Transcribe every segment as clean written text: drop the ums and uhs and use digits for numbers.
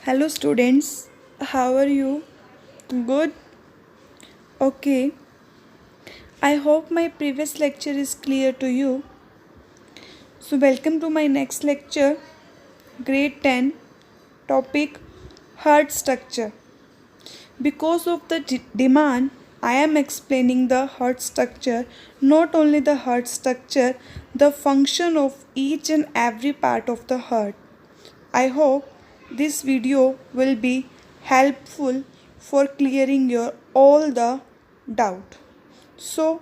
Hello students, how are you? Good? Okay. I hope my previous lecture is clear to you. So welcome to my next lecture, grade 10, topic heart structure. Because of the demand, I am explaining the heart structure, not only the heart structure, the function of each and every part of the heart. I hope this video will be helpful for clearing your all the doubt. So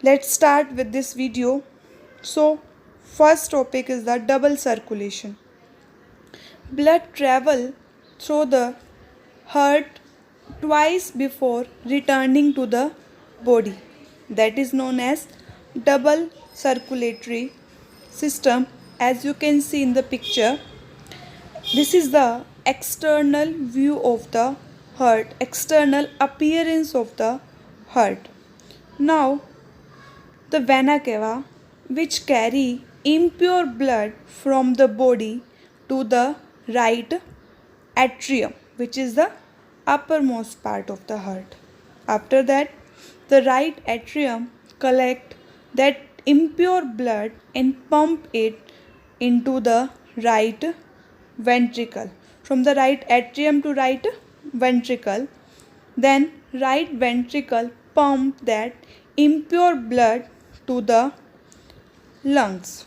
let's start with this video. So first topic is the double circulation. Blood travel through the heart twice before returning to the body. That is known as double circulatory system. As you can see in the picture, this is the external view of the heart, external appearance of the heart. Now, the vena cava, which carry impure blood from the body to the right atrium, which is the uppermost part of the heart. After that, the right atrium collect that impure blood and pump it into the right ventricle. From the right atrium to right ventricle, then right ventricle pump that impure blood to the lungs.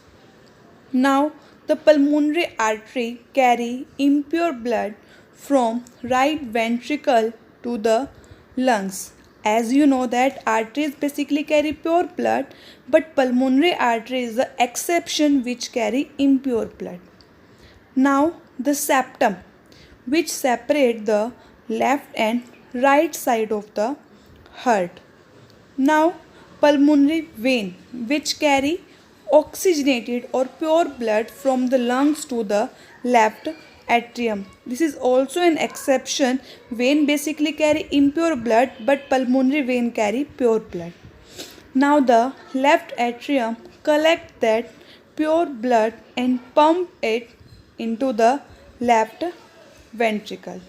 Now the pulmonary artery carry impure blood from right ventricle to the lungs. As you know that arteries basically carry pure blood, but pulmonary artery is the exception which carry impure blood. Now the septum, which separate the left and right side of the heart. Now pulmonary vein, which carry oxygenated or pure blood from the lungs to the left atrium. This is also an exception. Vein basically carry impure blood, but pulmonary vein carry pure blood. Now the left atrium collect that pure blood and pump it into the left ventricle.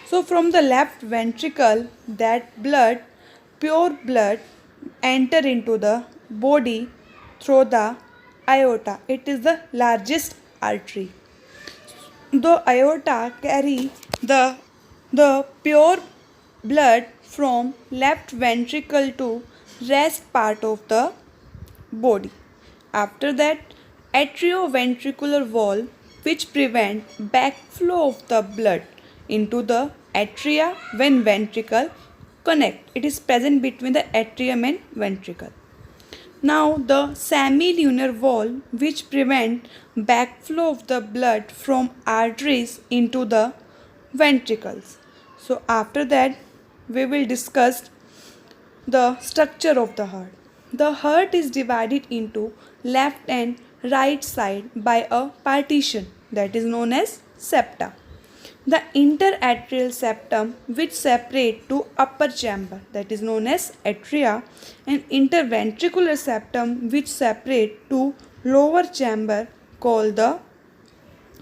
So from the left ventricle, that blood, pure blood, enter into the body through the aorta. It is the largest artery. The aorta carry the pure blood from left ventricle to rest part of the body. After that, atrioventricular wall, which prevent backflow of the blood into the atria when ventricle connect. It is present between the atrium and ventricle. Now the semilunar wall, which prevent backflow of the blood from arteries into the ventricles. So after that we will discuss the structure of the heart. The heart is divided into left and right side by a partition that is known as septa. The interatrial septum, which separate to upper chamber, that is known as atria, and interventricular septum, which separate to lower chamber, called the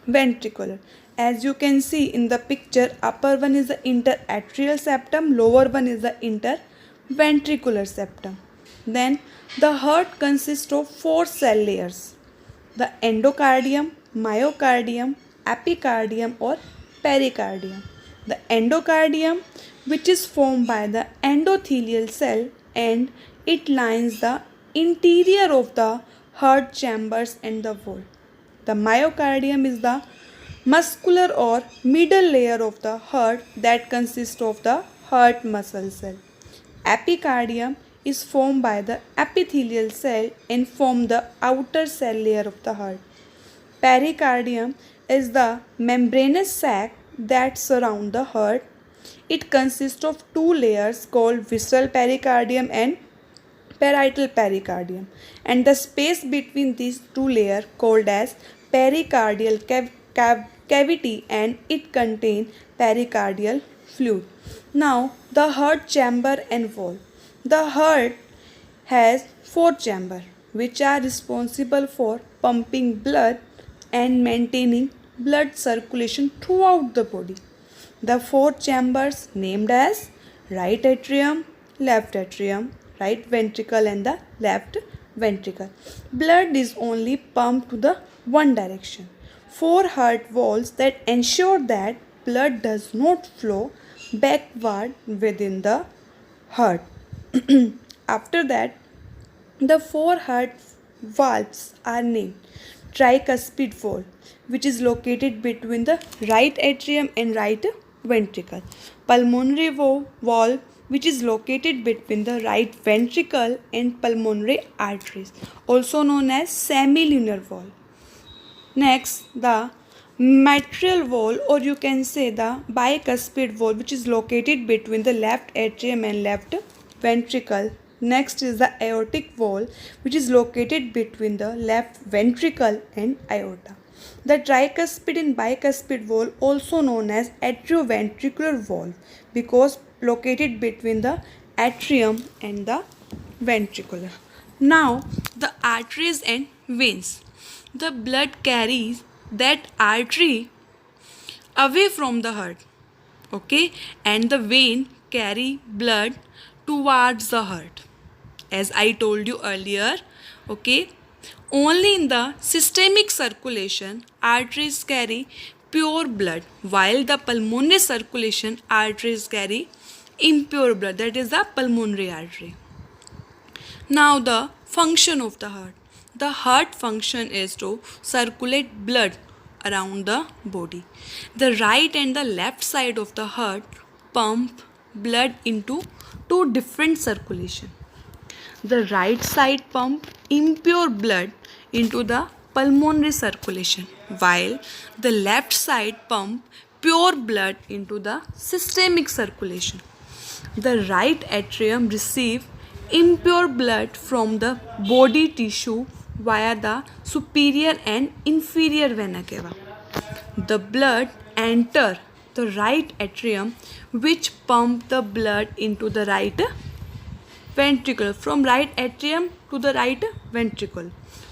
ventricular. As you can see in the picture, upper one is the interatrial septum, lower one is the interventricular septum. Then the heart consists of 4 cell layers: the endocardium, myocardium, epicardium or pericardium. The endocardium, which is formed by the endothelial cell, and it lines the interior of the heart chambers and the wall. The myocardium is the muscular or middle layer of the heart that consists of the heart muscle cell. Epicardium is formed by the epithelial cell and form the outer cell layer of the heart. Pericardium is the membranous sac that surround the heart. It consists of 2 layers called visceral pericardium and parietal pericardium, and the space between these 2 layers called as pericardial cavity, and it contains pericardial fluid. Now the heart chamber and wall. The heart has 4 chambers which are responsible for pumping blood and maintaining blood circulation throughout the body. The four chambers named as right atrium, right ventricle and the left ventricle. Blood is only pumped to the one direction. Four heart valves that ensure that blood does not flow backward within the heart. After that, the four heart valves are named tricuspid valve, which is located between the right atrium and right ventricle. Pulmonary valve, which is located between the right ventricle and pulmonary arteries, also known as semilunar valve. Next, the mitral valve, or you can say the bicuspid valve, which is located between the left atrium and left ventricle. Next is the aortic valve, which is located between the left ventricle and aorta. The tricuspid and bicuspid valve, also known as atrioventricular valve, because located between the atrium and the ventricular. Now, the arteries and veins. The blood carries that artery away from the heart, okay, and the vein carry blood towards the heart. As I told you earlier, okay, only in the systemic circulation arteries carry pure blood, while the pulmonary circulation arteries carry impure blood, that is the pulmonary artery. Now the function of the heart. The heart function is to circulate blood around the body. The right and the left side of the heart pump blood into two different circulation. The right side pump impure blood into the pulmonary circulation, while the left side pump pure blood into the systemic circulation. The right atrium receive impure blood from the body tissue via the superior and inferior vena cava. The blood enter the right atrium, which pump the blood into the right ventricle, from right atrium to the right ventricle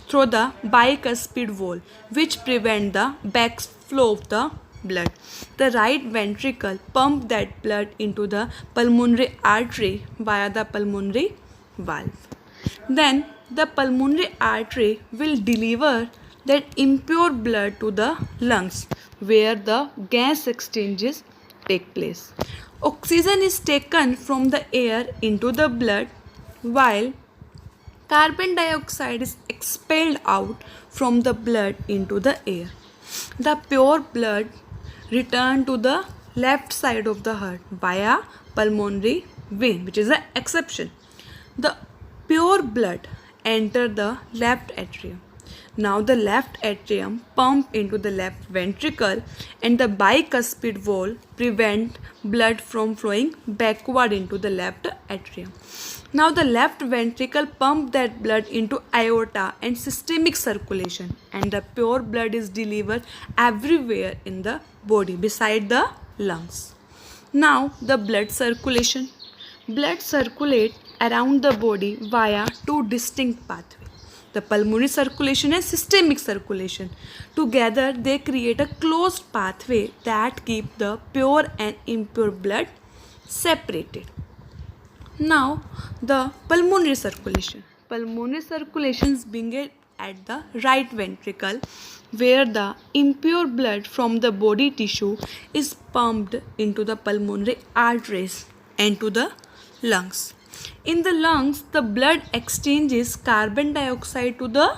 through the bicuspid valve, which prevent the backflow of the blood. The right ventricle pump that blood into the pulmonary artery via the pulmonary valve. Then the pulmonary artery will deliver that impure blood to the lungs, where the gas exchanges take place. Oxygen is taken from the air into the blood, while carbon dioxide is expelled out from the blood into the air. The pure blood return to the left side of the heart via pulmonary vein, which is the exception. The pure blood enter the left atrium. Now the left atrium pump into the left ventricle, and the bicuspid valve prevent blood from flowing backward into the left atrium. Now the left ventricle pump that blood into aorta and systemic circulation, and the pure blood is delivered everywhere in the body beside the lungs. Now the blood circulation. Blood circulate around the body via two distinct pathways, the pulmonary circulation and systemic circulation. Together they create a closed pathway that keep the pure and impure blood separated. Now the pulmonary circulation. Pulmonary circulations begin at the right ventricle, where the impure blood from the body tissue is pumped into the pulmonary arteries and to the lungs. In the lungs, the blood exchanges carbon dioxide to the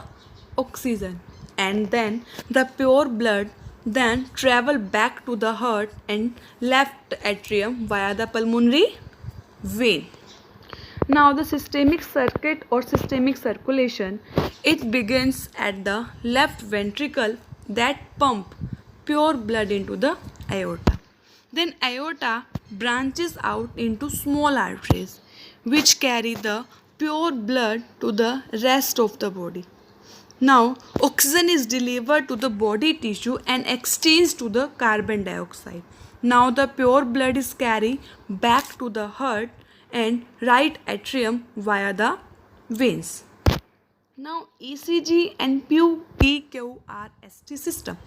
oxygen, and then the pure blood then travel back to the heart and left atrium via the pulmonary vein. Now the systemic circuit or systemic circulation, it begins at the left ventricle that pump pure blood into the aorta. Then aorta branches out into small arteries, which carry the pure blood to the rest of the body. Now oxygen is delivered to the body tissue and exchanged to the carbon dioxide. Now the pure blood is carried back to the heart and right atrium via the veins. Now ECG and PQRST system.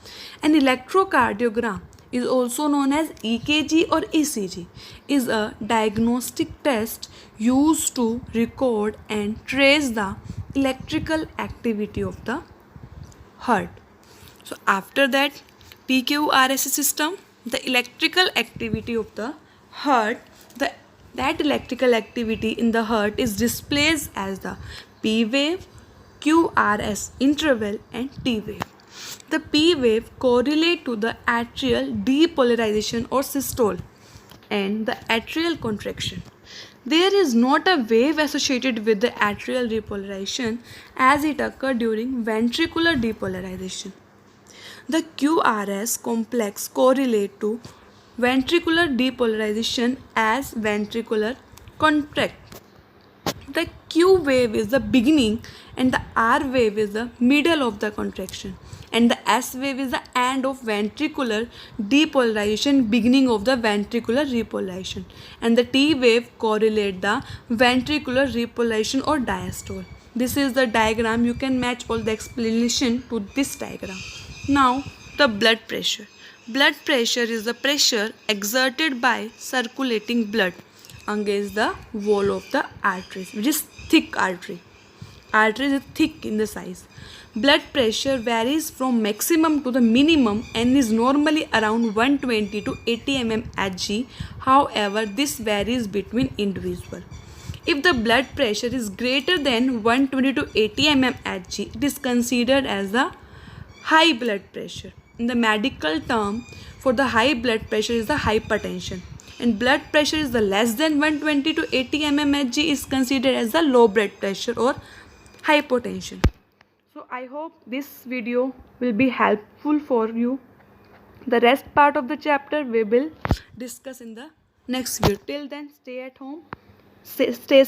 An electrocardiogram is also known as EKG or ECG is a diagnostic test used to record and trace the electrical activity of the heart. So after that PQRST system, the electrical activity of the heart, that electrical activity in the heart is displayed as the P wave, QRS interval and T wave. The P wave correlate to the atrial depolarization or systole and the atrial contraction. There is not a wave associated with the atrial depolarization as it occurs during ventricular depolarization. The QRS complex correlate to ventricular depolarization as ventricular contract. The Q wave is the beginning and the R wave is the middle of the contraction and the S wave is the end of ventricular depolarization, beginning of the ventricular repolarization, and the T wave correlate the ventricular repolarization or diastole. This is the diagram. You can match all the explanation to this diagram. Now the blood pressure. Blood pressure is the pressure exerted by circulating blood against the wall of the arteries, which is thick artery. Artery is thick in the size. Blood pressure varies from maximum to the minimum and is normally around 120 to 80 mmHg. However, this varies between individuals. If the blood pressure is greater than 120 to 80 mmHg, it is considered as the high blood pressure. In the medical term for the high blood pressure is the hypertension, and blood pressure is the less than 120 to 80 mmHg is considered as the low blood pressure or hypotension. So I hope this video will be helpful for you. The rest part of the chapter we will discuss in the next video. Till then, stay at home, stay safe.